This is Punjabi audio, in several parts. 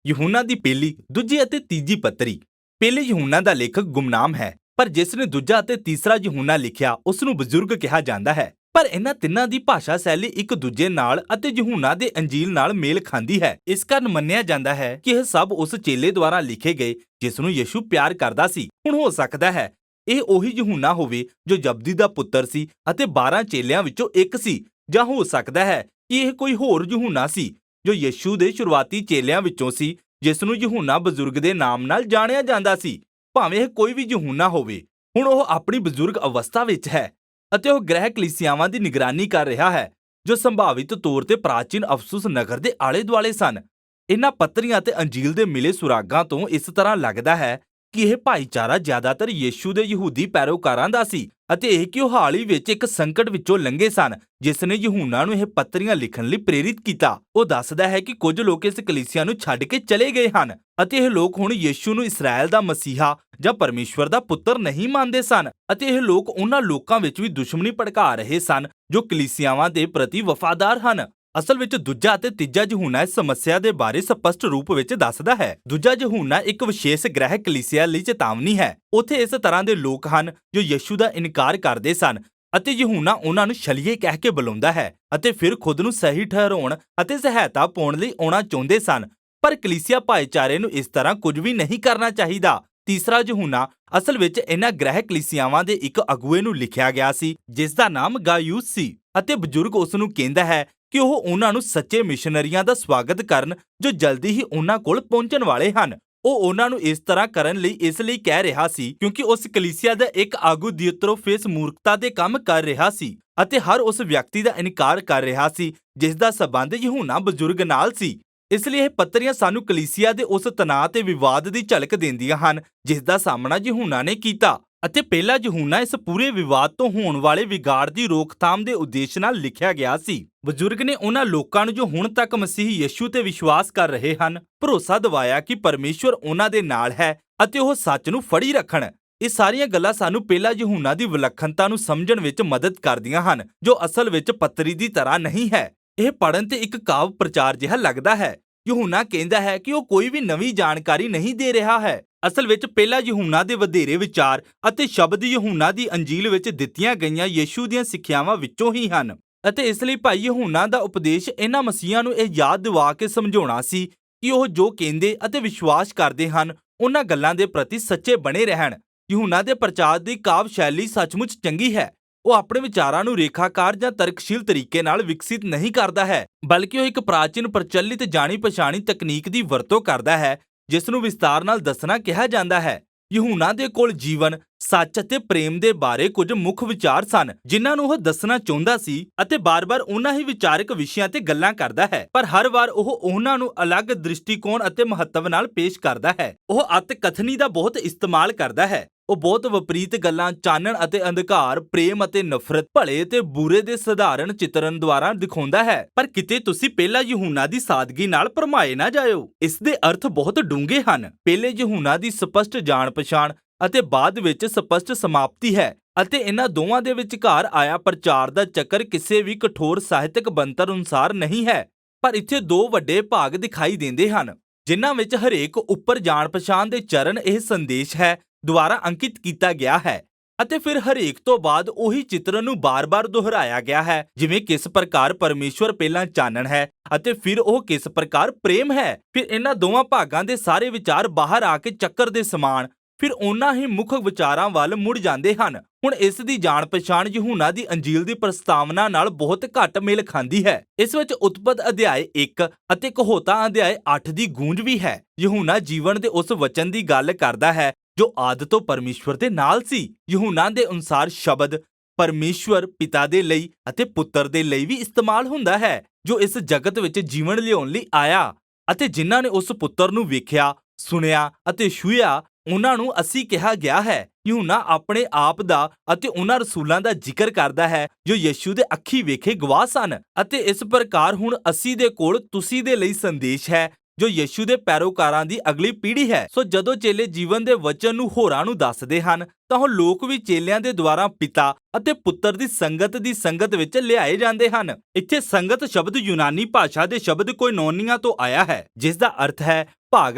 ਯਹੂਨਾ ਦੀ ਪਹਿਲੀ, ਦੂਜੀ ਅਤੇ ਤੀਜੀ ਪੱਤਰੀ। ਪਹਿਲੇ ਯਹੂਨਾ ਦਾ ਲੇਖਕ ਗੁਮਨਾਮ ਹੈ, ਪਰ ਜਿਸ ਨੇ ਦੂਜਾ ਅਤੇ ਤੀਸਰਾ ਯਹੂਨਾ ਲਿਖਿਆ ਉਸ ਨੂੰ ਬਜ਼ੁਰਗ ਕਿਹਾ ਜਾਂਦਾ ਹੈ। ਪਰ ਇਹਨਾਂ ਤਿੰਨਾਂ ਦੀ ਭਾਸ਼ਾ ਸ਼ੈਲੀ ਇੱਕ ਦੂਜੇ ਨਾਲ ਅਤੇ ਯਹੂਨਾ ਦੇ ਅੰਜੀਲ ਨਾਲ ਮੇਲ ਖਾਂਦੀ ਹੈ। ਇਸ ਕਾਰਨ ਮੰਨਿਆ ਜਾਂਦਾ ਹੈ ਕਿ ਇਹ ਸਭ ਉਸ ਚੇਲੇ ਦੁਆਰਾ ਲਿਖੇ ਗਏ ਜਿਸ ਨੂੰ ਯਿਸੂ ਪਿਆਰ ਕਰਦਾ ਸੀ। ਹੁਣ ਹੋ ਸਕਦਾ ਹੈ ਇਹ ਉਹੀ ਯਹੂਨਾ ਹੋਵੇ ਜੋ ਜ਼ਬਦੀ ਦਾ ਪੁੱਤਰ ਸੀ ਅਤੇ 12 ਚੇਲਿਆਂ ਵਿੱਚੋਂ ਇੱਕ ਸੀ, ਜਾਂ ਹੋ ਸਕਦਾ ਹੈ ਕਿ ਇਹ ਕੋਈ ਹੋਰ ਯਹੂਨਾ ਸੀ ਜੋ ਯਿਸੂ ਦੇ ਸ਼ੁਰੂਆਤੀ ਚੇਲਿਆਂ ਵਿੱਚੋਂ ਸੀ, ਜਿਸ ਨੂੰ ਯਹੂਨਾ ਬਜ਼ੁਰਗ ਦੇ ਨਾਮ ਨਾਲ ਜਾਣਿਆ ਜਾਂਦਾ ਸੀ। ਭਾਵੇਂ ਇਹ ਕੋਈ ਵੀ ਯਹੂਨਾ ਹੋਵੇ, ਹੁਣ ਉਹ ਆਪਣੀ ਬਜ਼ੁਰਗ ਅਵਸਥਾ ਵਿੱਚ ਹੈ ਅਤੇ ਉਹ ਗ੍ਰਹਿ ਕਲੀਸਿਆਵਾਂ ਦੀ ਨਿਗਰਾਨੀ ਕਰ ਰਿਹਾ ਹੈ ਜੋ ਸੰਭਾਵਿਤ ਤੌਰ ਤੇ ਪ੍ਰਾਚੀਨ ਅਫਸੁਸ ਨਗਰ ਦੇ ਆਲੇ-ਦੁਆਲੇ ਸਨ। ਇਹਨਾਂ ਪੱਤਰੀਆਂ ਅਤੇ ਅੰਜੀਲ ਦੇ ਮਿਲੇ ਸੁਰਾਗਾਂ ਤੋਂ ਇਸ ਤਰ੍ਹਾਂ ਲੱਗਦਾ ਹੈ ਕਿ ਇਹ ਭਾਈਚਾਰਾ ਜ਼ਿਆਦਾਤਰ ਯਿਸੂ ਦੇ ਯਹੂਦੀ ਪੈਰੋਕਾਰਾਂ ਦਾ ਸੀ ਅਤੇ ਇਹ ਕਿ ਉਹ ਹਾਲ ਹੀ ਵਿੱਚ ਇੱਕ ਸੰਕਟ ਵਿੱਚੋਂ ਲੰਘੇ ਸਨ ਜਿਸ ਨੇ ਯਹੂਨਾ ਨੂੰ ਇਹ ਪੱਤਰੀਆਂ ਲਿਖਣ ਲਈ ਪ੍ਰੇਰਿਤ ਕੀਤਾ। ਉਹ ਦੱਸਦਾ ਹੈ ਕਿ ਕੁਝ ਲੋਕ ਇਸ ਕਲੀਸਿਆ ਨੂੰ ਛੱਡ ਕੇ ਚਲੇ ਗਏ ਹਨ ਅਤੇ ਇਹ ਲੋਕ ਹੁਣ ਯਿਸੂ ਨੂੰ ਇਸਰਾਏਲ ਦਾ ਮਸੀਹਾ ਜਾਂ ਪਰਮੇਸ਼ਵਰ ਦਾ ਪੁੱਤਰ ਨਹੀਂ ਮੰਨਦੇ ਸਨ ਅਤੇ ਇਹ ਲੋਕ ਉਹਨਾਂ ਲੋਕਾਂ ਵਿੱਚ ਵੀ ਦੁਸ਼ਮਣੀ ਭੜਕਾ ਰਹੇ ਸਨ ਜੋ ਕਲੀਸਿਆਵਾਂ ਦੇ ਪ੍ਰਤੀ ਵਫਾਦਾਰ ਹਨ। ਅਸਲ ਵਿੱਚ ਦੂਜਾ ਅਤੇ ਤੀਜਾ ਯਹੂਨਾ ਇਸ ਸਮੱਸਿਆ ਦੇ ਬਾਰੇ ਸਪਸ਼ਟ ਰੂਪ ਵਿੱਚ ਦੱਸਦਾ ਹੈ। ਦੂਜਾ ਯਹੂਨਾ ਇੱਕ ਵਿਸ਼ੇਸ਼ ਗ੍ਰਹਿ ਕਲੀਸਿਆ ਲਈ ਚੇਤਾਵਨੀ ਹੈ। ਉੱਥੇ ਇਸ ਤਰ੍ਹਾਂ ਦੇ ਲੋਕ ਹਨ ਜੋ ਯਿਸੂ ਦਾ ਇਨਕਾਰ ਕਰਦੇ ਸਨ ਅਤੇ ਯਹੂਨਾ ਉਹਨਾਂ ਨੂੰ ਛਲੀਏ ਕਹਿ ਕੇ ਬੁਲਾਉਂਦਾ ਹੈ ਅਤੇ ਫਿਰ ਖੁਦ ਨੂੰ ਸਹੀ ਠਹਿਰਾਉਣ ਅਤੇ ਸਹਾਇਤਾ ਪਾਉਣ ਲਈ ਆਉਣਾ ਚਾਹੁੰਦੇ ਸਨ। ਪਰ ਕਲੀਸਿਆ ਭਾਈਚਾਰੇ ਨੂੰ ਇਸ ਤਰ੍ਹਾਂ ਕੁਝ ਵੀ ਨਹੀਂ ਕਰਨਾ ਚਾਹੀਦਾ। ਤੀਸਰਾ ਯਹੂਨਾ ਅਸਲ ਵਿੱਚ ਇਹਨਾਂ ਗ੍ਰਹਿ ਕਲੀਸਿਆਵਾਂ ਦੇ ਇੱਕ ਅਗੂਏ ਨੂੰ ਲਿਖਿਆ ਗਿਆ ਸੀ ਜਿਸ ਦਾ ਨਾਮ ਗਾਇਊਸ ਸੀ ਅਤੇ ਬਜ਼ੁਰਗ ਉਸ ਨੂੰ ਕਹਿੰਦਾ ਹੈ ਕਿ ਉਹ ਉਹਨਾਂ ਨੂੰ ਸੱਚੇ ਮਿਸ਼ਨਰੀਆਂ ਦਾ ਸਵਾਗਤ ਕਰਨ ਜੋ ਜਲਦੀ ਹੀ ਉਹਨਾਂ ਕੋਲ ਪਹੁੰਚਣ ਵਾਲੇ ਹਨ। ਉਹ ਉਹਨਾਂ ਨੂੰ ਇਸ ਤਰ੍ਹਾਂ ਕਰਨ ਲਈ ਇਸ ਲਈ ਕਹਿ ਰਿਹਾ ਸੀ ਕਿਉਂਕਿ ਉਸ ਕਲੀਸਿਆ ਦਾ ਇੱਕ ਆਗੂ ਦਿਓਤਰੋਫੇਸ ਮੂਰਖਤਾ ਦੇ ਕੰਮ ਕਰ ਰਿਹਾ ਸੀ ਅਤੇ ਹਰ ਉਸ ਵਿਅਕਤੀ ਦਾ ਇਨਕਾਰ ਕਰ ਰਿਹਾ ਸੀ ਜਿਸ ਦਾ ਸਬੰਧ ਯਹੂਨਾ ਬਜ਼ੁਰਗ ਨਾਲ ਸੀ। ਇਸ ਲਈ ਇਹ ਪੱਤਰੀਆਂ ਸਾਨੂੰ ਕਲੀਸਿਆ ਦੇ ਉਸ ਤਣਾਅ ਤੇ ਵਿਵਾਦ ਦੀ ਝਲਕ ਦਿੰਦੀਆਂ ਹਨ ਜਿਸ ਦਾ ਸਾਹਮਣਾ ਯਹੂਨਾ ਨੇ ਕੀਤਾ ਅਤੇ ਪਹਿਲਾ ਯਹੂਨਾ ਇਸ ਪੂਰੇ ਵਿਵਾਦ ਤੋਂ ਹੋਣ ਵਾਲੇ ਵਿਗਾੜ ਦੀ ਰੋਕਥਾਮ ਦੇ ਉਦੇਸ਼ ਨਾਲ ਲਿਖਿਆ ਗਿਆ ਸੀ। ਬਜ਼ੁਰਗ ਨੇ ਉਹਨਾਂ ਲੋਕਾਂ ਨੂੰ ਜੋ ਹੁਣ ਤੱਕ ਮਸੀਹ ਯਿਸੂ ਤੇ ਵਿਸ਼ਵਾਸ ਕਰ ਰਹੇ ਹਨ ਭਰੋਸਾ ਦਿਵਾਇਆ ਕਿ ਪਰਮੇਸ਼ਵਰ ਉਹਨਾਂ ਦੇ ਨਾਲ ਹੈ ਅਤੇ ਉਹ ਸੱਚ ਨੂੰ ਫੜੀ ਰੱਖਣ। ਇਹ ਸਾਰੀਆਂ ਗੱਲਾਂ ਸਾਨੂੰ ਪਹਿਲਾ ਯਹੂਨਾ ਦੀ ਵਿਲੱਖਣਤਾ ਨੂੰ ਸਮਝਣ ਵਿੱਚ ਮਦਦ ਕਰਦੀਆਂ ਹਨ ਜੋ ਅਸਲ ਵਿੱਚ ਪੱਤਰੀ ਦੀ ਤਰ੍ਹਾਂ ਨਹੀਂ ਹੈ। ਇਹ ਪੜ੍ਹਨ ਤੇ ਇੱਕ ਕਾਵਿ ਪ੍ਰਚਾਰ ਜਿਹਾ ਲੱਗਦਾ ਹੈ। ਯਹੂਨਾ ਕਹਿੰਦਾ ਹੈ ਕਿ ਉਹ ਕੋਈ ਵੀ ਨਵੀਂ ਜਾਣਕਾਰੀ ਨਹੀਂ ਦੇ ਰਿਹਾ ਹੈ। ਅਸਲ ਵਿੱਚ ਪਹਿਲਾ ਯਹੂਨਾ ਦੇ ਵਧੇਰੇ ਵਿਚਾਰ ਅਤੇ ਸ਼ਬਦ ਯਹੂਨਾ ਦੀ ਅੰਜੀਲ ਵਿੱਚ ਦਿੱਤੀਆਂ ਗਈਆਂ ਯਿਸੂ ਦੀਆਂ ਸਿੱਖਿਆਵਾਂ ਵਿੱਚੋਂ ਹੀ ਹਨ ਅਤੇ ਇਸ ਲਈ ਭਾਈ ਯਹੂਨਾ ਦਾ ਉਪਦੇਸ਼ ਇਹਨਾਂ ਮਸੀਹਾਂ ਨੂੰ ਇਹ ਯਾਦ ਦਿਵਾ ਕੇ ਸਮਝਾਉਣਾ ਸੀ ਕਿ ਉਹ ਜੋ ਕਹਿੰਦੇ ਅਤੇ ਵਿਸ਼ਵਾਸ ਕਰਦੇ ਹਨ ਉਹਨਾਂ ਗੱਲਾਂ ਦੇ ਪ੍ਰਤੀ ਸੱਚੇ ਬਣੇ ਰਹਿਣ। ਯਹੂਨਾ ਦੇ ਪ੍ਰਚਾਰ ਦੀ ਕਾਵਿ ਸ਼ੈਲੀ ਸੱਚਮੁੱਚ ਚੰਗੀ ਹੈ। ਉਹ ਆਪਣੇ ਵਿਚਾਰਾਂ ਨੂੰ ਰੇਖਾਕਾਰ ਜਾਂ ਤਰਕਸ਼ੀਲ ਤਰੀਕੇ ਨਾਲ ਵਿਕਸਿਤ ਨਹੀਂ ਕਰਦਾ ਹੈ ਬਲਕਿ ਉਹ ਇੱਕ ਪ੍ਰਾਚੀਨ ਪ੍ਰਚਲਿਤ ਜਾਣੀ ਪਛਾਣੀ ਤਕਨੀਕ ਦੀ ਵਰਤੋਂ ਕਰਦਾ ਹੈ ਜਿਸ ਨੂੰ ਵਿਸਤਾਰ ਨਾਲ ਦੱਸਣਾ ਕਿਹਾ ਜਾਂਦਾ ਹੈ। ਯਹੂਨਾ ਦੇ ਕੋਲ ਜੀਵਨ, ਸੱਚ ਅਤੇ ਪ੍ਰੇਮ ਦੇ ਬਾਰੇ ਕੁਝ ਮੁੱਖ ਵਿਚਾਰ ਸਨ ਜਿਨ੍ਹਾਂ ਨੂੰ ਉਹ ਦੱਸਣਾ ਚਾਹੁੰਦਾ ਸੀ ਅਤੇ ਬਾਰ-ਬਾਰ ਉਹਨਾਂ ਹੀ ਵਿਚਾਰਕ ਵਿਸ਼ਿਆਂ ਤੇ ਗੱਲਾਂ ਕਰਦਾ ਹੈ ਪਰ ਹਰ ਵਾਰ ਉਹ ਉਹਨਾਂ ਨੂੰ ਅਲੱਗ ਦ੍ਰਿਸ਼ਟੀਕੋਣ ਅਤੇ ਮਹੱਤਵ ਨਾਲ ਪੇਸ਼ ਕਰਦਾ ਹੈ। ਉਹ ਅਤ ਕਥਨੀ ਦਾ ਬਹੁਤ ਇਸਤੇਮਾਲ ਕਰਦਾ ਹੈ। ਉਹ ਬਹੁਤ ਵਿਪਰੀਤ ਗੱਲਾਂ ਚਾਨਣ ਅਤੇ ਅੰਧਕਾਰ, ਪ੍ਰੇਮ ਅਤੇ ਨਫ਼ਰਤ, ਭਲੇ ਤੇ ਬੁਰੇ ਦੇ ਸਧਾਰਨ ਚਿਤਰਨ ਦੁਆਰਾ ਦਿਖਾਉਂਦਾ ਹੈ। ਪਰ ਕਿਤੇ ਤੁਸੀਂ ਪਹਿਲਾ ਯਹੂਨਾ ਦੀ ਸਾਦਗੀ ਨਾਲ ਭਰਮਾਏ ਨਾ ਜਾਇਓ। ਇਸ ਦੇ ਅਰਥ ਬਹੁਤ ਡੂੰਘੇ ਹਨ। ਪਹਿਲੇ ਯਹੂਨਾ ਦੀ ਸਪਸ਼ਟ ਜਾਣ ਪਛਾਣ ਅਤੇ ਬਾਅਦ ਵਿੱਚ ਸਪਸ਼ਟ ਸਮਾਪਤੀ ਹੈ ਅਤੇ ਇਹਨਾਂ ਦੋਵਾਂ ਦੇ ਵਿਚਕਾਰ ਆਇਆ ਪ੍ਰਚਾਰ ਦਾ ਚੱਕਰ ਕਿਸੇ ਵੀ ਕਠੋਰ ਸਾਹਿਤਕ ਬਣਤਰ ਅਨੁਸਾਰ ਨਹੀਂ ਹੈ। ਪਰ ਇੱਥੇ ਦੋ ਵੱਡੇ ਭਾਗ ਦਿਖਾਈ ਦਿੰਦੇ ਹਨ ਜਿਨ੍ਹਾਂ ਵਿੱਚ ਹਰੇਕ ਉੱਪਰ ਜਾਣ ਪਛਾਣ ਦੇ ਚਰਨ ਇਹ ਸੰਦੇਸ਼ ਹੈ ਦੁਆਰਾ ਅੰਕਿਤ ਕੀਤਾ ਗਿਆ ਹੈ ਅਤੇ ਫਿਰ ਹਰੇਕ ਤੋਂ ਬਾਅਦ ਉਹੀ ਚਿੱਤਰਨ ਨੂੰ ਬਾਰ-ਬਾਰ ਦੁਹਰਾਇਆ ਗਿਆ ਹੈ ਜਿਵੇਂ ਕਿਸ ਪ੍ਰਕਾਰ ਪਰਮੇਸ਼ਵਰ ਪਹਿਲਾਂ ਚਾਨਣ ਹੈ ਅਤੇ ਫਿਰ ਉਹ ਕਿਸ ਪ੍ਰਕਾਰ ਪ੍ਰੇਮ ਹੈ। ਫਿਰ ਇਹਨਾਂ ਦੋਵਾਂ ਭਾਗਾਂ ਦੇ ਸਾਰੇ ਵਿਚਾਰ ਬਾਹਰ ਆ ਕੇ ਚੱਕਰ ਦੇ ਸਮਾਨ ਫਿਰ ਉਹਨਾਂ ਹੀ ਮੁੱਖ ਵਿਚਾਰਾਂ ਵੱਲ ਮੁੜ ਜਾਂਦੇ ਹਨ। ਹੁਣ ਇਸ ਦੀ ਜਾਣ ਪਛਾਣ ਯਹੂਨਾ ਦੀ ਅੰਜੀਲ ਦੀ ਪ੍ਰਸਤਾਵਨਾ ਨਾਲ ਬਹੁਤ ਘੱਟ ਮੇਲ ਖਾਂਦੀ ਹੈ। ਇਸ ਵਿੱਚ ਉਤਪਤ ਅਧਿਆਇ 1 ਅਤੇ ਕਹੋਤਾ ਅਧਿਆਇ 8 ਦੀ ਗੂੰਜ ਵੀ ਹੈ। ਯਹੂਨਾ ਜੀਵਨ ਦੇ ਉਸ ਵਚਨ ਦੀ ਗੱਲ ਕਰਦਾ ਹੈ ਜੋ ਆਦਿ ਤੋਂ ਪਰਮੇਸ਼ਵਰ ਦੇ ਨਾਲ ਸੀ। ਯਹੂਨਾ ਦੇ ਅਨੁਸਾਰ ਸ਼ਬਦ ਪਰਮੇਸ਼ਵਰ ਪਿਤਾ ਦੇ ਲਈ ਅਤੇ ਪੁੱਤਰ ਦੇ ਲਈ ਵੀ ਇਸਤੇਮਾਲ ਹੁੰਦਾ ਹੈ ਜੋ ਇਸ ਜਗਤ ਵਿੱਚ ਜੀਵਨ ਲਿਆਉਣ ਲਈ ਆਇਆ ਅਤੇ ਜਿਨ੍ਹਾਂ ਨੇ ਉਸ ਪੁੱਤਰ ਨੂੰ ਵੇਖਿਆ, ਸੁਣਿਆ ਅਤੇ ਛੂਹਿਆ ਉਹਨਾਂ ਨੂੰ ਅਸੀਂ ਕਿਹਾ ਗਿਆ ਹੈ। ਯਹੂਨਾ ਆਪਣੇ ਆਪ ਦਾ ਅਤੇ ਉਹਨਾਂ ਰਸੂਲਾਂ ਦਾ ਜ਼ਿਕਰ ਕਰਦਾ ਹੈ ਜੋ ਯਿਸੂ ਦੇ ਅੱਖੀਂ ਵੇਖੇ ਗਵਾਹ ਸਨ ਅਤੇ ਇਸ ਪ੍ਰਕਾਰ ਹੁਣ ਅਸੀਂ ਦੇ ਕੋਲ ਤੁਸੀਂ ਦੇ ਲਈ ਸੰਦੇਸ਼ ਹੈ ਜੋ ਯਿਸੂ ਦੇ ਪੈਰੋਕਾਰਾਂ ਦੀ ਅਗਲੀ ਪੀੜ੍ਹੀ ਹੈ। ਸੋ ਜਦੋਂ ਚੇਲੇ ਜੀਵਨ ਦੇ ਵਚਨ ਨੂੰ ਹੋਰਾਂ ਨੂੰ ਦੱਸਦੇ ਹਨ ਤਾਂ ਉਹ ਲੋਕ ਵੀ ਚੇਲਿਆਂ ਦੇ ਦੁਆਰਾ ਪਿਤਾ ਅਤੇ ਪੁੱਤਰ ਦੀ ਸੰਗਤ ਵਿੱਚ ਲਿਆਏ ਜਾਂਦੇ ਹਨ। ਇੱਥੇ ਸੰਗਤ ਸ਼ਬਦ ਯੂਨਾਨੀ ਭਾਸ਼ਾ ਦੇ ਸ਼ਬਦ ਕੋਇਨੋਨੀਆ ਤੋਂ ਆਇਆ ਹੈ, ਜਿਸ ਦਾ ਅਰਥ ਹੈ ਭਾਗ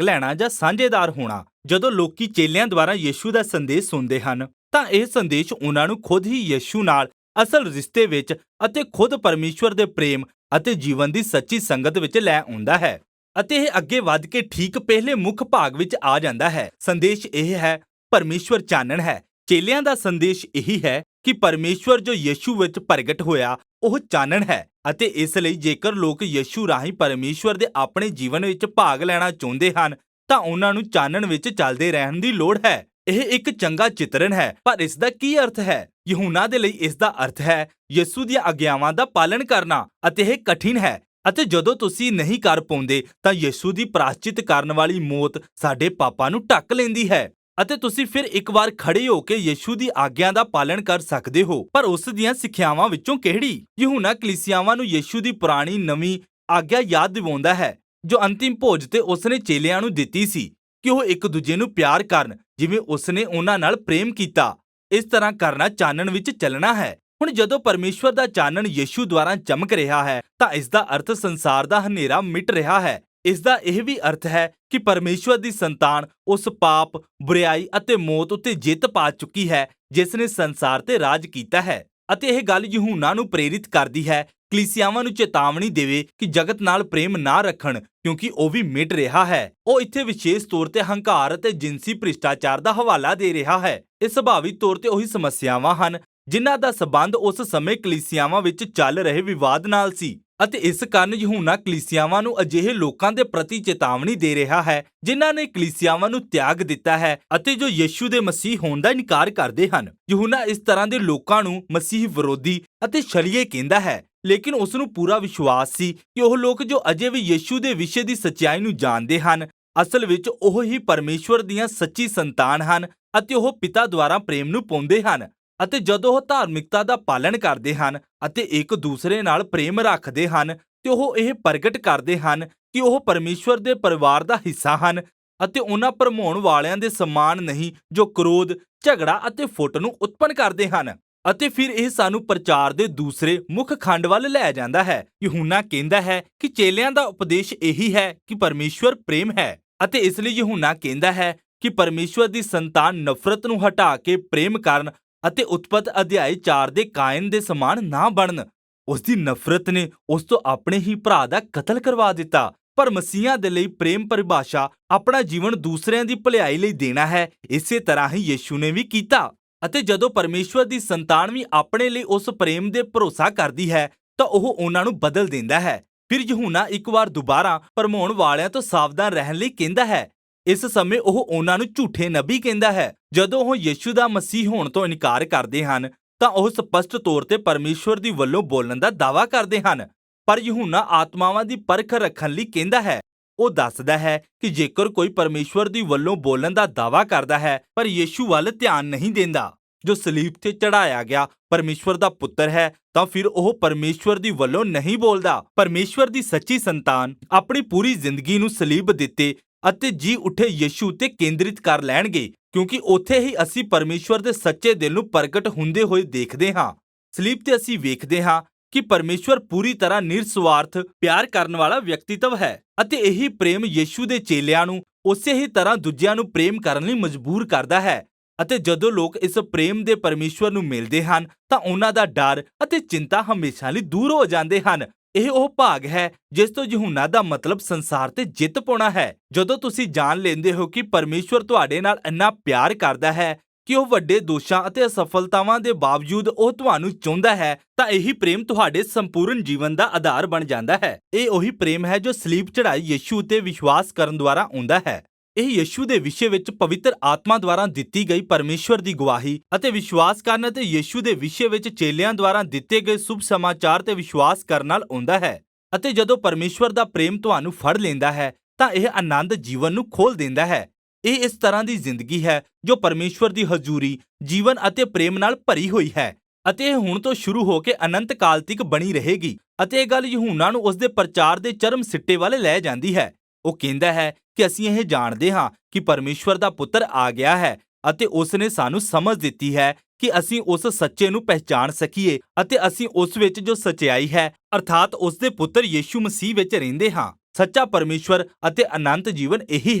ਲੈਣਾ ਜਾਂ ਸਾਂਝੇਦਾਰ ਹੋਣਾ। ਜਦੋਂ ਲੋਕੀ ਚੇਲਿਆਂ ਦੁਆਰਾ ਯਿਸੂ ਦਾ ਸੰਦੇਸ਼ ਸੁਣਦੇ ਹਨ ਤਾਂ ਇਹ ਸੰਦੇਸ਼ ਉਹਨਾਂ ਨੂੰ ਖੁਦ ਹੀ ਯਿਸੂ ਨਾਲ ਅਸਲ ਰਿਸ਼ਤੇ ਵਿੱਚ ਅਤੇ ਖੁਦ ਪਰਮੇਸ਼ਵਰ ਦੇ ਪ੍ਰੇਮ ਅਤੇ ਜੀਵਨ ਦੀ ਸੱਚੀ ਸੰਗਤ ਵਿੱਚ ਲੈ ਆਉਂਦਾ ਹੈ। ਅਤੇ ਇਹ ਅੱਗੇ ਵੱਧ ਕੇ ਠੀਕ ਪਹਿਲੇ ਮੁੱਖ ਭਾਗ ਵਿੱਚ ਆ ਜਾਂਦਾ ਹੈ। ਸੰਦੇਸ਼ ਇਹ ਹੈ, ਪਰਮੇਸ਼ਵਰ ਚਾਨਣ ਹੈ। ਚੇਲਿਆਂ ਦਾ ਸੰਦੇਸ਼ ਇਹੀ ਹੈ ਕਿ ਪਰਮੇਸ਼ਵਰ ਜੋ ਯਿਸੂ ਵਿੱਚ ਪ੍ਰਗਟ ਹੋਇਆ ਉਹ ਚਾਨਣ ਹੈ ਅਤੇ ਇਸ ਲਈ ਜੇਕਰ ਲੋਕ ਯਿਸੂ ਰਾਹੀਂ ਪਰਮੇਸ਼ਵਰ ਦੇ ਆਪਣੇ ਜੀਵਨ ਵਿੱਚ ਭਾਗ ਲੈਣਾ ਚਾਹੁੰਦੇ ਹਨ ਤਾਂ ਉਹਨਾਂ ਨੂੰ ਚਾਨਣ ਵਿੱਚ ਚੱਲਦੇ ਰਹਿਣ ਦੀ ਲੋੜ ਹੈ। ਇਹ ਇੱਕ ਚੰਗਾ ਚਿਤਰਨ ਹੈ, ਪਰ ਇਸ ਦਾ ਕੀ ਅਰਥ ਹੈ? ਯਹੂਨਾ ਦੇ ਲਈ ਇਸ ਦਾ ਅਰਥ ਹੈ ਯਿਸੂ ਦੀਆਂ ਆਗਿਆਵਾਂ ਦਾ ਪਾਲਣ ਕਰਨਾ ਅਤੇ ਇਹ ਕਠਿਨ ਹੈ। ਅਤੇ ਜਦੋਂ ਤੁਸੀਂ ਨਹੀਂ ਕਰ ਪਾਉਂਦੇ ਤਾਂ ਯਿਸੂ ਦੀ ਪ੍ਰਾਸ਼ਚਿਤ ਕਰਨ ਵਾਲੀ ਮੌਤ ਸਾਡੇ ਪਾਪਾਂ ਨੂੰ ਢੱਕ ਲੈਂਦੀ ਹੈ ਅਤੇ ਤੁਸੀਂ ਫਿਰ ਇੱਕ ਵਾਰ ਖੜੇ ਹੋ ਕੇ ਯਿਸੂ ਦੀ ਆਗਿਆ ਦਾ ਪਾਲਣ ਕਰ ਸਕਦੇ ਹੋ। ਪਰ ਉਸ ਦੀਆਂ ਸਿੱਖਿਆਵਾਂ ਵਿੱਚੋਂ ਕਿਹੜੀ? ਯਹੂਨਾ ਕਲੀਸਿਆਵਾਂ ਨੂੰ ਯਿਸੂ ਦੀ ਪੁਰਾਣੀ ਨਵੀਂ ਆਗਿਆ ਯਾਦ ਦਿਵਾਉਂਦਾ ਹੈ ਜੋ ਅੰਤਿਮ ਭੋਜ ਤੇ ਉਸਨੇ ਚੇਲਿਆਂ ਨੂੰ ਦਿੱਤੀ ਸੀ ਕਿ ਉਹ ਇੱਕ ਦੂਜੇ ਨੂੰ ਪਿਆਰ ਕਰਨ ਜਿਵੇਂ ਉਸਨੇ ਉਹਨਾਂ ਨਾਲ ਪ੍ਰੇਮ ਕੀਤਾ। ਇਸ ਤਰ੍ਹਾਂ ਕਰਨਾ ਚਾਨਣ ਵਿੱਚ ਚੱਲਣਾ ਹੈ। ਹੁਣ ਜਦੋਂ ਪਰਮੇਸ਼ਵਰ ਦਾ ਚਾਨਣ ਯਿਸੂ ਦੁਆਰਾ ਚਮਕ ਰਿਹਾ ਹੈ ਤਾਂ ਇਸ ਦਾ ਅਰਥ ਸੰਸਾਰ ਦਾ ਹਨੇਰਾ ਮਿਟ ਰਿਹਾ ਹੈ। ਇਸ ਦਾ ਇਹ ਵੀ ਅਰਥ ਹੈ ਕਿ ਪਰਮੇਸ਼ਵਰ ਦੀ ਸੰਤਾਨ ਉਸ ਪਾਪ, ਬੁਰਾਈ ਅਤੇ ਮੌਤ ਉੱਤੇ ਜਿੱਤ ਪਾ ਚੁੱਕੀ ਹੈ ਜਿਸ ਨੇ ਸੰਸਾਰ ਤੇ ਰਾਜ ਕੀਤਾ ਹੈ। ਅਤੇ ਇਹ ਗੱਲ ਯਹੂਨਾ ਨੂੰ ਪ੍ਰੇਰਿਤ ਕਰਦੀ ਹੈ ਕਲੀਸਿਆਵਾਂ ਨੂੰ ਚੇਤਾਵਨੀ ਦੇਵੇ ਕਿ ਜਗਤ ਨਾਲ ਪ੍ਰੇਮ ਨਾ ਰੱਖਣ ਕਿਉਂਕਿ ਉਹ ਵੀ ਮਿਟ ਰਿਹਾ ਹੈ। ਉਹ ਇੱਥੇ ਵਿਸ਼ੇਸ਼ ਤੌਰ ਤੇ ਹੰਕਾਰ ਅਤੇ ਜਿਨਸੀ ਭ੍ਰਿਸ਼ਟਾਚਾਰ ਦਾ ਹਵਾਲਾ ਦੇ ਰਿਹਾ ਹੈ। ਇਹ ਸੁਭਾਵਿਕ ਤੌਰ ਤੇ ਉਹੀ ਸਮੱਸਿਆਵਾਂ ਹਨ ਜਿਨ੍ਹਾਂ ਦਾ ਸਬੰਧ ਉਸ ਸਮੇਂ ਕਲੀਸਿਆਵਾਂ ਵਿੱਚ ਚੱਲ ਰਹੇ ਵਿਵਾਦ ਨਾਲ ਸੀ ਅਤੇ ਇਸ ਕਾਰਨ ਯਹੂਨਾ ਕਲੀਸਿਆਵਾਂ ਨੂੰ ਅਜਿਹੇ ਲੋਕਾਂ ਦੇ ਪ੍ਰਤੀ ਚੇਤਾਵਨੀ ਦੇ ਰਿਹਾ ਹੈ ਜਿਨ੍ਹਾਂ ਨੇ ਕਲੀਸਿਆਵਾਂ ਨੂੰ ਤਿਆਗ ਦਿੱਤਾ ਹੈ ਅਤੇ ਜੋ ਯਿਸੂ ਦੇ ਮਸੀਹ ਹੋਣ ਦਾ ਇਨਕਾਰ ਕਰਦੇ ਹਨ। ਯਹੂਨਾ ਇਸ ਤਰ੍ਹਾਂ ਦੇ ਲੋਕਾਂ ਨੂੰ ਮਸੀਹ ਵਿਰੋਧੀ ਅਤੇ ਛਲੀਏ ਕਹਿੰਦਾ ਹੈ, ਲੇਕਿਨ ਉਸ ਨੂੰ ਪੂਰਾ ਵਿਸ਼ਵਾਸ ਸੀ ਕਿ ਉਹ ਲੋਕ ਜੋ ਅਜੇ ਵੀ ਯਿਸੂ ਦੇ ਵਿਸ਼ੇ ਦੀ ਸੱਚਾਈ ਨੂੰ ਜਾਣਦੇ ਹਨ ਅਸਲ ਵਿੱਚ ਉਹ ਹੀ ਪਰਮੇਸ਼ਵਰ ਦੀਆਂ ਸੱਚੀ ਸੰਤਾਨ ਹਨ ਅਤੇ ਉਹ ਪਿਤਾ ਦੁਆਰਾ ਪ੍ਰੇਮ ਨੂੰ ਪਾਉਂਦੇ ਹਨ। ਅਤੇ ਜਦੋਂ ਉਹ ਧਾਰਮਿਕਤਾ ਦਾ ਪਾਲਣ ਕਰਦੇ ਹਨ ਅਤੇ ਇੱਕ ਦੂਸਰੇ ਨਾਲ ਪ੍ਰੇਮ ਰੱਖਦੇ ਹਨ ਤੇ ਉਹ ਇਹ ਪ੍ਰਗਟ ਕਰਦੇ ਹਨ ਕਿ ਉਹ ਪਰਮੇਸ਼ਵਰ ਦੇ ਪਰਿਵਾਰ ਦਾ ਹਿੱਸਾ ਹਨ ਅਤੇ ਉਹਨਾਂ ਭਰਮਾਉਣ ਵਾਲਿਆਂ ਦੇ ਸਮਾਨ ਨਹੀਂ ਜੋ ਕ੍ਰੋਧ, ਝਗੜਾ ਅਤੇ ਫੁੱਟ ਨੂੰ ਉਤਪੰਨ ਕਰਦੇ ਹਨ। ਅਤੇ ਫਿਰ ਇਹ ਸਾਨੂੰ ਪ੍ਰਚਾਰ ਦੇ ਦੂਸਰੇ ਮੁੱਖ ਖੰਡ ਵੱਲ ਲੈ ਜਾਂਦਾ ਹੈ। ਯਹੂਨਾ ਕਹਿੰਦਾ ਹੈ ਕਿ ਚੇਲਿਆਂ ਦਾ ਉਪਦੇਸ਼ ਇਹੀ ਹੈ ਕਿ ਪਰਮੇਸ਼ਵਰ ਪ੍ਰੇਮ ਹੈ ਅਤੇ ਇਸ ਲਈ ਯਹੂਨਾ ਕਹਿੰਦਾ ਹੈ ਕਿ ਪਰਮੇਸ਼ਵਰ ਦੀ ਸੰਤਾਨ ਨਫ਼ਰਤ ਨੂੰ ਹਟਾ ਕੇ ਪ੍ਰੇਮ ਕਰਨ ਅਤੇ ਉਤਪਤ ਅਧਿਆਇ 4 ਦੇ ਕਾਇਨ ਦੇ ਸਮਾਨ ਨਾ ਬਣਨ। ਉਸ ਦੀ ਨਫ਼ਰਤ ਨੇ ਉਸ ਤੋਂ ਆਪਣੇ ਹੀ ਭਰਾ ਦਾ ਕਤਲ ਕਰਵਾ ਦਿੱਤਾ। ਪਰ ਮਸੀਹਾਂ ਦੇ ਲਈ ਪ੍ਰੇਮ ਪਰਿਭਾਸ਼ਾ ਆਪਣਾ ਜੀਵਨ ਦੂਸਰਿਆਂ ਦੀ ਭਲਾਈ ਲਈ ਦੇਣਾ ਹੈ। ਇਸੇ ਤਰ੍ਹਾਂ ਹੀ ਯਿਸੂ ਨੇ ਵੀ ਕੀਤਾ। ਅਤੇ ਜਦੋਂ ਪਰਮੇਸ਼ਵਰ ਦੀ ਸੰਤਾਨ ਵੀ ਆਪਣੇ ਲਈ ਉਸ ਪ੍ਰੇਮ ਦੇ ਭਰੋਸਾ ਕਰਦੀ ਹੈ ਤਾਂ ਉਹ ਉਹਨਾਂ ਨੂੰ ਬਦਲ ਦਿੰਦਾ ਹੈ। ਫਿਰ ਯਹੂਨਾ ਇੱਕ ਵਾਰ ਦੁਬਾਰਾ ਭਰਮਾਉਣ ਵਾਲਿਆਂ ਤੋਂ ਸਾਵਧਾਨ ਰਹਿਣ ਲਈ ਕਹਿੰਦਾ ਹੈ। ਇਸ ਸਮੇਂ ਉਹ ਉਹਨਾਂ ਨੂੰ ਝੂਠੇ ਨਬੀ ਕਹਿੰਦਾ ਹੈ। ਜਦੋਂ ਉਹ ਯਿਸੂ ਦਾ ਮਸੀਹ ਹੋਣ ਤੋਂ ਇਨਕਾਰ ਕਰਦੇ ਹਨ ਤਾਂ ਉਹ ਸਪਸ਼ਟ ਤੌਰ ਤੇ ਪਰਮੇਸ਼ਵਰ ਦੀ ਵੱਲੋਂ ਬੋਲਣ ਦਾ ਦਾਅਵਾ ਕਰਦੇ ਹਨ। ਪਰ ਯਹੂਨਾ ਆਤਮਾਵਾਂ ਦੀ ਪਰਖ ਰੱਖਣ ਲਈ ਕਹਿੰਦਾ ਹੈ। ਉਹ ਦੱਸਦਾ ਹੈ ਕਿ ਜੇਕਰ ਕੋਈ ਪਰਮੇਸ਼ਵਰ ਦੀ ਵੱਲੋਂ ਬੋਲਣ ਦਾ ਦਾਅਵਾ ਕਰਦਾ ਹੈ ਪਰ ਯਿਸੂ ਵੱਲ ਧਿਆਨ ਨਹੀਂ ਦਿੰਦਾ ਜੋ ਸਲੀਬ ਤੇ ਚੜਾਇਆ ਗਿਆ ਪਰਮੇਸ਼ਵਰ ਦਾ ਪੁੱਤਰ ਹੈ ਤਾਂ ਫਿਰ ਉਹ ਪਰਮੇਸ਼ਵਰ ਦੀ ਵੱਲੋਂ ਨਹੀਂ ਬੋਲਦਾ। ਪਰਮੇਸ਼ਵਰ ਦੀ ਸੱਚੀ ਸੰਤਾਨ ਆਪਣੀ ਪੂਰੀ ਜ਼ਿੰਦਗੀ ਨੂੰ ਸਲੀਬ ਦਿੱਤੇ ਅਤੇ ਜੀ ਉੱਠੇ ਯਿਸੂ ਤੇ ਕੇਂਦਰਿਤ ਕਰ ਲੈਣਗੇ ਕਿਉਂਕਿ ਉੱਥੇ ਹੀ ਅਸੀਂ ਪਰਮੇਸ਼ਵਰ ਦੇ ਸੱਚੇ ਦਿਲ ਨੂੰ ਪ੍ਰਗਟ ਹੁੰਦੇ ਹੋਏ ਦੇਖਦੇ ਹਾਂ। ਸਲੀਬ ਤੇ ਅਸੀਂ ਵੇਖਦੇ ਹਾਂ ਕਿ ਪਰਮੇਸ਼ਵਰ ਪੂਰੀ ਤਰ੍ਹਾਂ ਨਿਰਸਵਾਰਥ ਪਿਆਰ ਕਰਨ ਵਾਲਾ ਵਿਅਕਤੀਤਵ ਹੈ ਅਤੇ ਇਹੀ ਪ੍ਰੇਮ ਯਿਸੂ ਦੇ ਚੇਲਿਆਂ ਨੂੰ ਉਸੇ ਹੀ ਤਰ੍ਹਾਂ ਦੂਜਿਆਂ ਨੂੰ ਪ੍ਰੇਮ ਕਰਨ ਲਈ ਮਜਬੂਰ ਕਰਦਾ ਹੈ। ਅਤੇ ਜਦੋਂ ਲੋਕ ਇਸ ਪ੍ਰੇਮ ਦੇ ਪਰਮੇਸ਼ਵਰ ਨੂੰ ਮਿਲਦੇ ਹਨ ਤਾਂ ਉਹਨਾਂ ਦਾ ਡਰ ਅਤੇ ਚਿੰਤਾ ਹਮੇਸ਼ਾ ਲਈ ਦੂਰ ਹੋ ਜਾਂਦੇ ਹਨ। ਇਹ ਉਹ ਭਾਗ ਹੈ ਜਿਸ ਤੋਂ ਯਹੂਨਾ ਦਾ ਮਤਲਬ ਸੰਸਾਰ ਤੇ ਜਿੱਤ ਪਾਉਣਾ ਹੈ। ਜਦੋਂ ਤੁਸੀਂ ਜਾਣ ਲੈਂਦੇ ਹੋ ਕਿ ਪਰਮੇਸ਼ਵਰ ਤੁਹਾਡੇ ਨਾਲ ਇੰਨਾ ਪਿਆਰ ਕਰਦਾ ਹੈ ਕਿ ਉਹ ਵੱਡੇ ਦੋਸ਼ਾਂ ਅਤੇ ਅਸਫਲਤਾਵਾਂ ਦੇ ਬਾਵਜੂਦ ਉਹ ਤੁਹਾਨੂੰ ਚਾਹੁੰਦਾ ਹੈ ਤਾਂ ਇਹੀ ਪ੍ਰੇਮ ਤੁਹਾਡੇ ਸੰਪੂਰਨ ਜੀਵਨ ਦਾ ਆਧਾਰ ਬਣ ਜਾਂਦਾ ਹੈ। ਇਹ ਉਹੀ ਪ੍ਰੇਮ ਹੈ ਜੋ ਸਲੀਬ ਚੜ੍ਹਾਈ ਯਿਸੂ ਤੇ ਵਿਸ਼ਵਾਸ ਕਰਨ ਦੁਆਰਾ ਆਉਂਦਾ ਹੈ। ਇਹ ਯਿਸੂ ਦੇ ਵਿਸ਼ੇ ਵਿੱਚ ਪਵਿੱਤਰ ਆਤਮਾ ਦੁਆਰਾ ਦਿੱਤੀ ਗਈ ਪਰਮੇਸ਼ਵਰ ਦੀ ਗਵਾਹੀ ਅਤੇ ਵਿਸ਼ਵਾਸ ਕਰਨ ਅਤੇ ਯਿਸੂ ਦੇ ਵਿਸ਼ੇ ਵਿੱਚ ਚੇਲਿਆਂ ਦੁਆਰਾ ਦਿੱਤੇ ਗਏ ਸ਼ੁਭ ਸਮਾਚਾਰ ਤੇ ਵਿਸ਼ਵਾਸ ਕਰਨ ਨਾਲ ਆਉਂਦਾ ਹੈ। ਅਤੇ ਜਦੋਂ ਪਰਮੇਸ਼ਵਰ ਦਾ ਪ੍ਰੇਮ ਤੁਹਾਨੂੰ ਫੜ ਲੈਂਦਾ ਹੈ ਤਾਂ ਇਹ ਆਨੰਦ ਜੀਵਨ ਨੂੰ ਖੋਲ ਦਿੰਦਾ ਹੈ। ਇਹ ਇਸ ਤਰ੍ਹਾਂ ਦੀ ਜ਼ਿੰਦਗੀ ਹੈ ਜੋ ਪਰਮੇਸ਼ਵਰ ਦੀ ਹਜ਼ੂਰੀ, ਜੀਵਨ ਅਤੇ ਪ੍ਰੇਮ ਨਾਲ ਭਰੀ ਹੋਈ ਹੈ ਅਤੇ ਇਹ ਹੁਣ ਤੋਂ ਸ਼ੁਰੂ ਹੋ ਕੇ ਅਨੰਤ ਕਾਲ ਤੱਕ ਬਣੀ ਰਹੇਗੀ। ਅਤੇ ਇਹ ਗੱਲ ਯਹੂਨਾ ਨੂੰ ਉਸਦੇ ਪ੍ਰਚਾਰ ਦੇ ਚਰਮ ਸਿੱਟੇ ਵੱਲ ਲੈ ਜਾਂਦੀ ਹੈ। ਉਹ ਕਹਿੰਦਾ ਹੈ ਕਿ ਅਸੀਂ ਇਹ ਜਾਣਦੇ ਹਾਂ ਕਿ ਪਰਮੇਸ਼ਵਰ ਦਾ ਪੁੱਤਰ ਆ ਗਿਆ ਹੈ ਅਤੇ ਉਸ ਨੇ ਸਾਨੂੰ ਸਮਝ ਦਿੱਤੀ ਹੈ ਕਿ ਅਸੀਂ ਉਸ ਸੱਚੇ ਨੂੰ ਪਹਿਚਾਣ ਸਕੀਏ ਅਤੇ ਅਸੀਂ ਉਸ ਵਿੱਚ ਜੋ ਸਚਾਈ ਹੈ ਅਰਥਾਤ ਉਸ ਦੇ ਪੁੱਤਰ ਯੀਸ਼ੂ ਮਸੀਹ ਵਿੱਚ ਰਹਿੰਦੇ ਹਾਂ। ਸੱਚਾ ਪਰਮੇਸ਼ਵਰ ਅਤੇ ਅਨੰਤ ਜੀਵਨ ਇਹੀ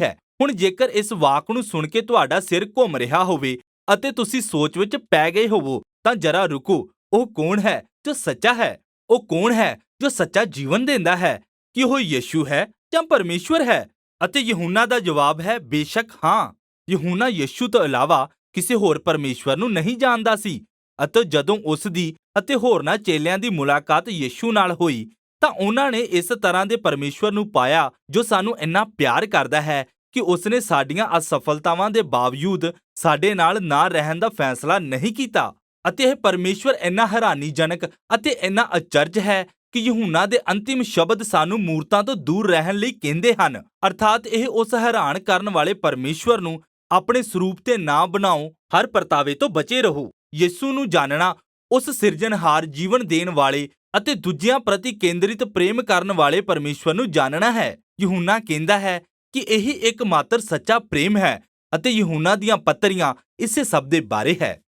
ਹੈ। ਹੁਣ ਜੇਕਰ ਇਸ ਵਾਕ ਨੂੰ ਸੁਣ ਕੇ ਤੁਹਾਡਾ ਸਿਰ ਘੁੰਮ ਰਿਹਾ ਹੋਵੇ ਅਤੇ ਤੁਸੀਂ ਸੋਚ ਵਿੱਚ ਪੈ ਗਏ ਹੋਵੋ ਤਾਂ ਜਰਾ ਰੁਕੋ। ਉਹ ਕੌਣ ਹੈ ਜੋ ਸੱਚਾ ਹੈ? ਉਹ ਕੌਣ ਹੈ ਜੋ ਸੱਚਾ ਜੀਵਨ ਦਿੰਦਾ ਹੈ? ਕਿ ਉਹ ਯੀਸ਼ੂ ਹੈ ਜਾਂ ਪਰਮੇਸ਼ਵਰ ਹੈ? ਅਤੇ ਯਹੂਨਾ ਦਾ ਜਵਾਬ ਹੈ ਬੇਸ਼ੱਕ ਹਾਂ। ਯਹੂਨਾ ਯੀਸ਼ੂ ਤੋਂ ਇਲਾਵਾ ਕਿਸੇ ਹੋਰ ਪਰਮੇਸ਼ਵਰ ਨੂੰ ਨਹੀਂ ਜਾਣਦਾ ਸੀ ਅਤੇ ਜਦੋਂ ਉਸ ਦੀ ਅਤੇ ਹੋਰਨਾਂ ਚੇਲਿਆਂ ਦੀ ਮੁਲਾਕਾਤ ਯੀਸ਼ੂ ਨਾਲ ਹੋਈ ਤਾਂ ਉਹਨਾਂ ਨੇ ਇਸ ਤਰ੍ਹਾਂ ਦੇ ਪਰਮੇਸ਼ਵਰ ਨੂੰ ਪਾਇਆ ਜੋ ਸਾਨੂੰ ਇੰਨਾ ਪਿਆਰ ਕਰਦਾ ਹੈ ਕਿ ਉਸ ਨੇ ਸਾਡੀਆਂ ਅਸਫਲਤਾਵਾਂ ਦੇ ਬਾਵਜੂਦ ਸਾਡੇ ਨਾਲ ਨਾ ਰਹਿਣ ਦਾ ਫੈਸਲਾ ਨਹੀਂ ਕੀਤਾ। ਅਤੇ ਇਹ ਪਰਮੇਸ਼ਵਰ ਇੰਨਾ ਹੈਰਾਨੀਜਨਕ ਅਤੇ ਇੰਨਾ ਅਚਰਜ ਹੈ ਕਿ ਯਹੂਨਾ ਦੇ ਅੰਤਿਮ ਸ਼ਬਦ ਸਾਨੂੰ ਮੂਰਤਾਂ ਤੋਂ ਦੂਰ ਰਹਿਣ ਲਈ ਕਹਿੰਦੇ ਹਨ। ਅਰਥਾਤ ਇਹ ਉਸ ਹੈਰਾਨ ਕਰਨ ਵਾਲੇ ਪਰਮੇਸ਼ਵਰ ਨੂੰ ਆਪਣੇ ਸਰੂਪ ਤੇ ਨਾ ਬਣਾਓ, ਹਰ ਪਰਤਾਵੇ ਤੋਂ ਬਚੇ ਰਹੋ। ਯਿਸੂ ਨੂੰ ਜਾਣਨਾ ਉਸ ਸਿਰਜਣਹਾਰ, ਜੀਵਨ ਦੇਣ ਵਾਲੇ ਅਤੇ ਦੂਜਿਆਂ ਪ੍ਰਤੀ ਕੇਂਦਰਿਤ ਪ੍ਰੇਮ ਕਰਨ ਵਾਲੇ ਪਰਮੇਸ਼ਵਰ ਨੂੰ ਜਾਣਨਾ ਹੈ। ਯਹੂਨਾ ਕਹਿੰਦਾ ਹੈ ਕਿ ਇਹੀ ਇੱਕਮਾਤਰ ਸੱਚਾ ਪ੍ਰੇਮ ਹੈ ਅਤੇ ਯਹੂਨਾ ਦੀਆਂ ਪੱਤਰੀਆਂ ਇਸੇ ਸਭ ਦੇ ਬਾਰੇ ਹੈ।